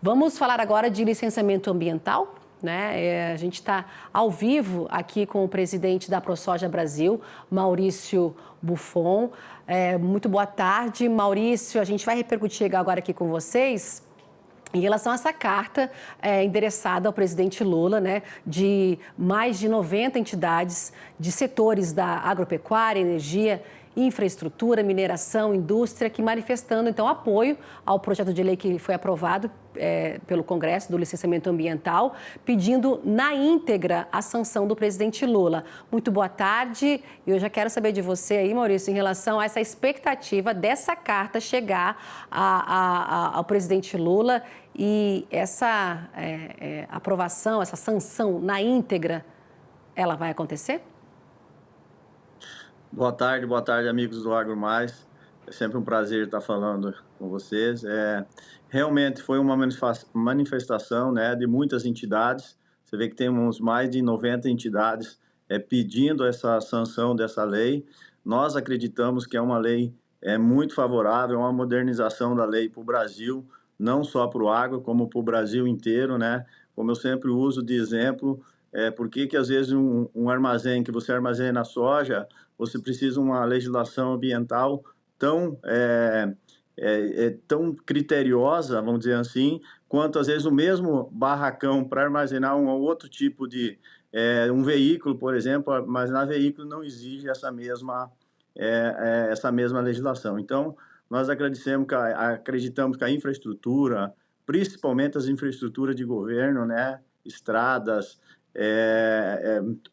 Vamos falar agora de licenciamento ambiental, né? A gente está ao vivo aqui com o presidente da ProSoja Brasil, Maurício Buffon. Muito boa tarde, Maurício. A gente vai repercutir agora aqui com vocês em relação a essa carta endereçada ao presidente Lula, né, de mais de 90 entidades de setores da agropecuária, energia, infraestrutura, mineração, indústria, que manifestando, então, apoio ao projeto de lei que foi aprovado pelo Congresso do licenciamento ambiental, pedindo na íntegra a sanção do presidente Lula. Muito boa tarde. E eu já quero saber de você aí, Maurício, em relação a essa expectativa dessa carta chegar ao presidente Lula e essa aprovação, essa sanção na íntegra, ela vai acontecer? Boa tarde, amigos do Agro Mais. É sempre um prazer estar falando com vocês. Realmente foi uma manifestação, né, de muitas entidades. Você vê que temos mais de 90 entidades pedindo essa sanção dessa lei. Nós acreditamos que é uma lei muito favorável, uma modernização da lei para o Brasil, não só para o agro, como para o Brasil inteiro, né? Como eu sempre uso de exemplo, por que às vezes um armazém que você armazena soja, você precisa de uma legislação ambiental tão tão criteriosa, vamos dizer assim, quanto às vezes o mesmo barracão para armazenar um outro tipo de um veículo, por exemplo, armazenar veículo não exige essa mesma legislação. Então, nós acreditamos que a infraestrutura, principalmente as infraestruturas de governo, né, estradas,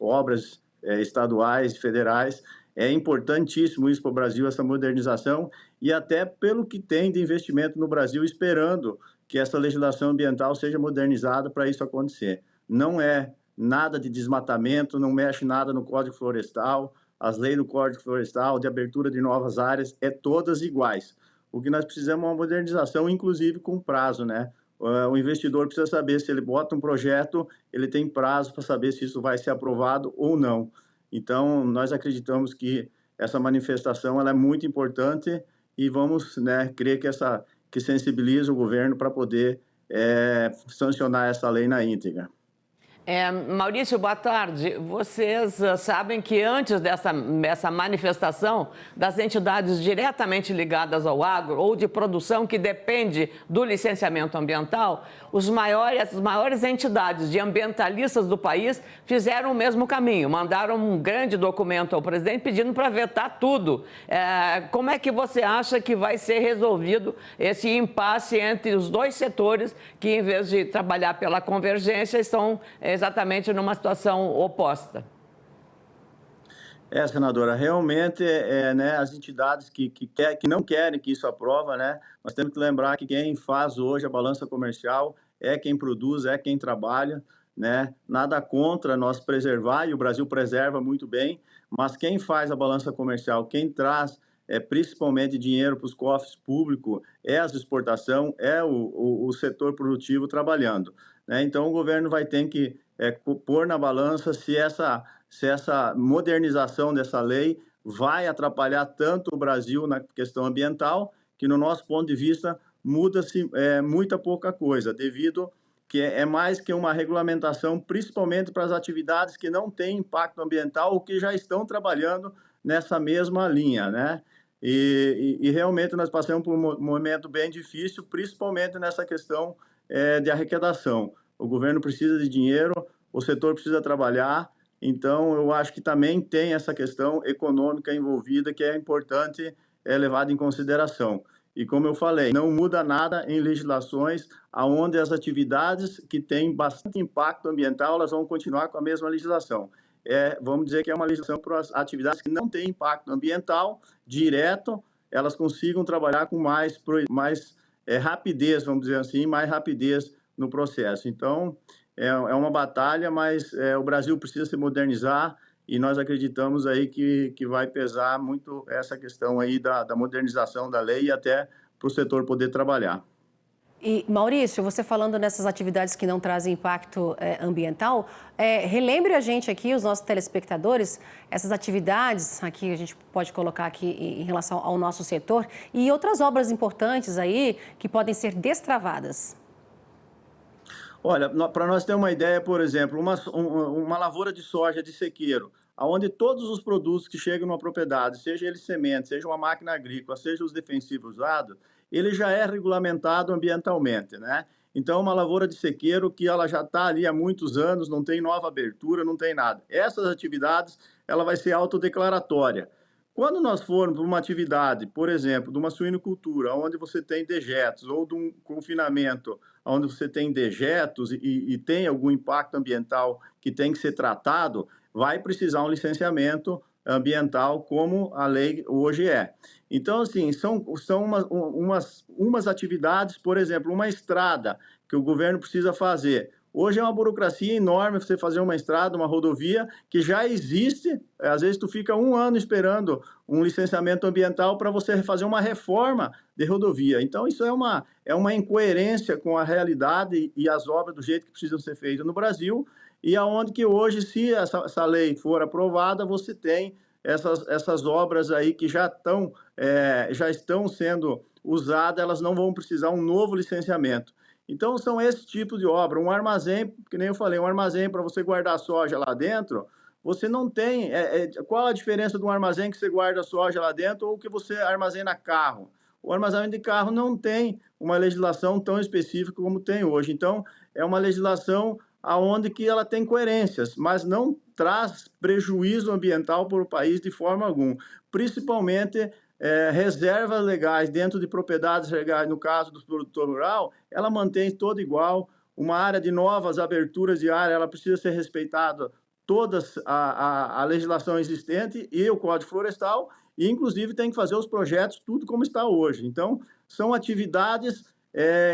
obras estaduais, federais, é importantíssimo isso para o Brasil, essa modernização, e até pelo que tem de investimento no Brasil, esperando que essa legislação ambiental seja modernizada para isso acontecer. Não é nada de desmatamento, não mexe nada no Código Florestal, as leis do Código Florestal, de abertura de novas áreas, todas iguais. O que nós precisamos é uma modernização, inclusive com prazo, né? O investidor precisa saber se ele bota um projeto, ele tem prazo para saber se isso vai ser aprovado ou não. Então, nós acreditamos que essa manifestação ela é muito importante e vamos, né, crer que sensibiliza o governo para poder sancionar essa lei na íntegra. Maurício, boa tarde. Vocês sabem que antes dessa manifestação das entidades diretamente ligadas ao agro ou de produção que depende do licenciamento ambiental, as maiores entidades de ambientalistas do país fizeram o mesmo caminho, mandaram um grande documento ao presidente pedindo para vetar tudo. Como é que você acha que vai ser resolvido esse impasse entre os dois setores que, em vez de trabalhar pela convergência, estão exatamente numa situação oposta? Senadora, realmente né, as entidades que não querem que isso aprova, né, nós temos que lembrar que quem faz hoje a balança comercial é quem produz, é quem trabalha, né, nada contra nós preservar, e o Brasil preserva muito bem, mas quem faz a balança comercial, quem traz principalmente dinheiro para os cofres públicos, as exportações, o setor produtivo trabalhando, né? Então, o governo vai ter que pôr na balança se essa modernização dessa lei vai atrapalhar tanto o Brasil na questão ambiental, que, no nosso ponto de vista, muda-se muita pouca coisa, devido que é mais que uma regulamentação, principalmente para as atividades que não têm impacto ambiental ou que já estão trabalhando nessa mesma linha, né? E realmente nós passamos por um momento bem difícil, principalmente nessa questão de arrecadação. O governo precisa de dinheiro, o setor precisa trabalhar, então eu acho que também tem essa questão econômica envolvida que é importante levada em consideração. E como eu falei, não muda nada em legislações onde as atividades que têm bastante impacto ambiental, elas vão continuar com a mesma legislação. Vamos dizer que é uma legislação para as atividades que não têm impacto ambiental direto, elas consigam trabalhar com mais rapidez, vamos dizer assim, mais rapidez no processo. Então, é uma batalha, mas o Brasil precisa se modernizar e nós acreditamos aí que vai pesar muito essa questão aí da modernização da lei e até para o setor poder trabalhar. E, Maurício, você falando nessas atividades que não trazem impacto ambiental, relembre a gente aqui, os nossos telespectadores, essas atividades aqui, a gente pode colocar aqui em relação ao nosso setor, e outras obras importantes aí que podem ser destravadas. Olha, para nós ter uma ideia, por exemplo, uma lavoura de soja de sequeiro, aonde todos os produtos que chegam numa propriedade, seja ele semente, seja uma máquina agrícola, seja os defensivos usados, ele já é regulamentado ambientalmente, né? Então, uma lavoura de sequeiro que ela já está ali há muitos anos, não tem nova abertura, não tem nada. Essas atividades, ela vai ser autodeclaratória. Quando nós formos para uma atividade, por exemplo, de uma suinocultura, onde você tem dejetos, ou de um confinamento, onde você tem dejetos e tem algum impacto ambiental que tem que ser tratado, vai precisar um licenciamento ambiental, como a lei hoje é. Então, assim, são umas atividades, por exemplo, uma estrada que o governo precisa fazer. Hoje é uma burocracia enorme você fazer uma estrada, uma rodovia que já existe. Às vezes tu fica um ano esperando um licenciamento ambiental para você fazer uma reforma de rodovia. Então isso é uma incoerência com a realidade e as obras do jeito que precisam ser feitas no Brasil, e aonde que hoje, se essa lei for aprovada, você tem essas obras aí que já estão sendo usadas, elas não vão precisar um novo licenciamento. Então, são esse tipo de obra. Um armazém, que nem eu falei, um armazém para você guardar soja lá dentro, você não tem... qual a diferença de um armazém que você guarda soja lá dentro ou que você armazena carro? O armazenamento de carro não tem uma legislação tão específica como tem hoje. Então, é uma legislação aonde que ela tem coerências, mas não traz prejuízo ambiental para o país de forma alguma. Principalmente... reservas legais dentro de propriedades legais, no caso do produtor rural, ela mantém toda igual. Uma área de novas aberturas de área, ela precisa ser respeitada todas a legislação existente e o Código Florestal, e inclusive tem que fazer os projetos tudo como está hoje. Então, são atividades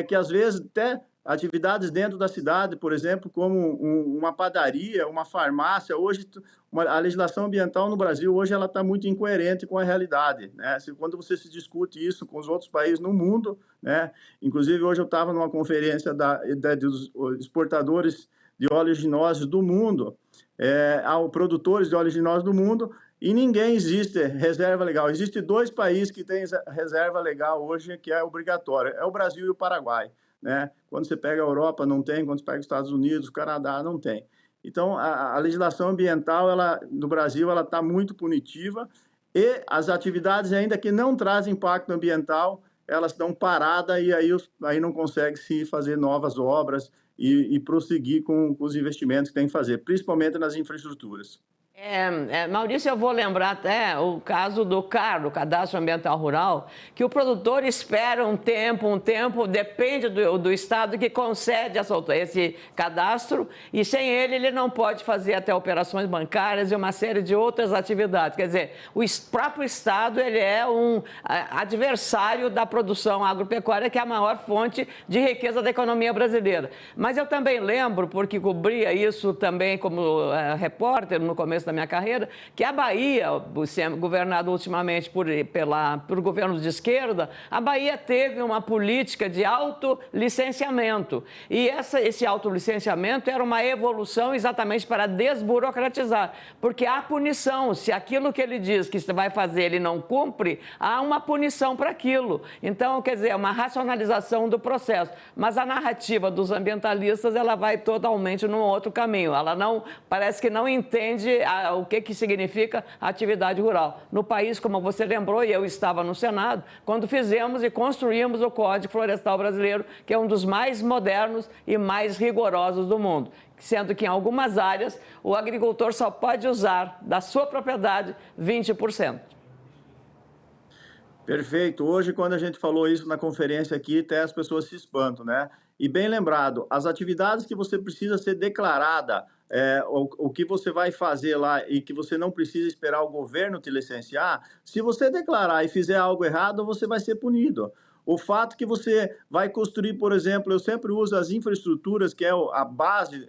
que às vezes até atividades dentro da cidade, por exemplo, como uma padaria, uma farmácia. Hoje, a legislação ambiental no Brasil, hoje, ela está muito incoerente com a realidade, né? Quando você se discute isso com os outros países no mundo, né? Inclusive, hoje eu estava numa conferência dos exportadores de oleaginosas do mundo, produtores de oleaginosas do mundo, e ninguém existe reserva legal. Existem 2 países que têm reserva legal hoje, que é obrigatória, é o Brasil e o Paraguai, né? Quando você pega a Europa, não tem. Quando você pega os Estados Unidos, o Canadá, não tem. Então, a legislação ambiental no Brasil ela está muito punitiva, e as atividades ainda que não trazem impacto ambiental, elas estão paradas, e aí não consegue se fazer novas obras e prosseguir com os investimentos que tem que fazer, principalmente nas infraestruturas. Maurício, eu vou lembrar até o caso do CAR, do Cadastro Ambiental Rural, que o produtor espera um tempo, depende do estado que concede esse cadastro, e sem ele não pode fazer até operações bancárias e uma série de outras atividades. Quer dizer, o próprio estado ele é um adversário da produção agropecuária, que é a maior fonte de riqueza da economia brasileira. Mas eu também lembro, porque cobria isso também como repórter no começo da minha carreira, que a Bahia, governada ultimamente por governos de esquerda, a Bahia teve uma política de autolicenciamento. E esse autolicenciamento era uma evolução exatamente para desburocratizar, porque há punição. Se aquilo que ele diz que você vai fazer ele não cumpre, há uma punição para aquilo. Então, quer dizer, é uma racionalização do processo. Mas a narrativa dos ambientalistas, ela vai totalmente num outro caminho. Ela parece que não entende o que significa atividade rural. No país, como você lembrou, e eu estava no Senado, quando fizemos e construímos o Código Florestal Brasileiro, que é um dos mais modernos e mais rigorosos do mundo, sendo que em algumas áreas o agricultor só pode usar da sua propriedade 20%. Perfeito. Hoje, quando a gente falou isso na conferência aqui, até as pessoas se espantam, né? E bem lembrado, as atividades que você precisa ser declarada, o que você vai fazer lá e que você não precisa esperar o governo te licenciar, se você declarar e fizer algo errado, você vai ser punido. O fato que você vai construir, por exemplo, eu sempre uso as infraestruturas, que é a base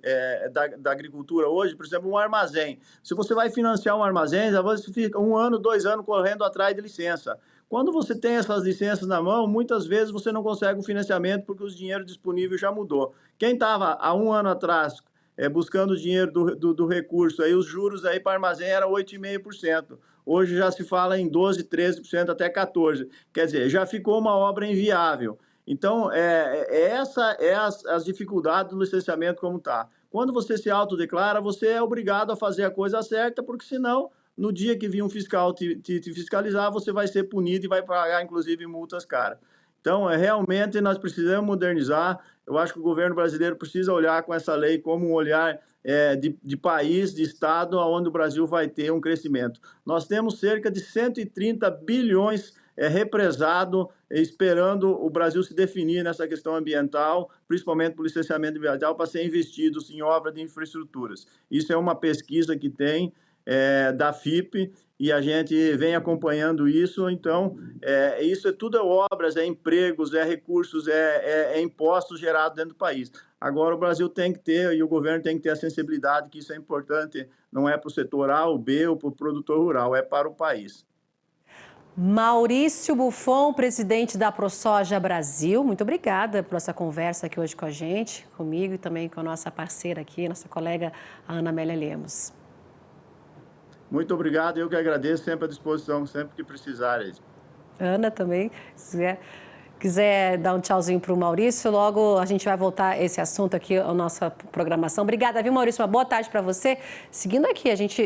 da agricultura hoje, por exemplo, um armazém. Se você vai financiar um armazém, você fica 1 ano, 2 anos correndo atrás de licença. Quando você tem essas licenças na mão, muitas vezes você não consegue o financiamento porque o dinheiro disponível já mudou. Quem estava há 1 ano atrás buscando o dinheiro do recurso, aí os juros aí para armazém era 8,5%. Hoje já se fala em 12%, 13%, até 14%. Quer dizer, já ficou uma obra inviável. Então, essa é as dificuldades do licenciamento como está. Quando você se autodeclara, você é obrigado a fazer a coisa certa, porque senão, no dia que vir um fiscal te fiscalizar, você vai ser punido e vai pagar, inclusive, multas caras. Então, realmente, nós precisamos modernizar. Eu acho que o governo brasileiro precisa olhar com essa lei como um olhar de país, de Estado, onde o Brasil vai ter um crescimento. Nós temos cerca de 130 bilhões represado, esperando o Brasil se definir nessa questão ambiental, principalmente para o licenciamento ambiental, para ser investidos em obras de infraestruturas. Isso é uma pesquisa que tem da FIP, e a gente vem acompanhando isso. Então, isso tudo é obras, é empregos, é recursos, é impostos gerados dentro do país. Agora, o Brasil tem que ter, e o governo tem que ter a sensibilidade que isso é importante, não é para o setor A ou B ou para o produtor rural, é para o país. Maurício Buffon, presidente da ProSoja Brasil, muito obrigada por essa conversa aqui hoje com a gente, comigo e também com a nossa parceira aqui, nossa colega Ana Amélia Lemos. Muito obrigado, eu que agradeço, sempre à disposição, sempre que precisarem. Ana também, se quiser dar um tchauzinho para o Maurício, logo a gente vai voltar a esse assunto aqui, a nossa programação. Obrigada, viu, Maurício? Uma boa tarde para você. Seguindo aqui, a gente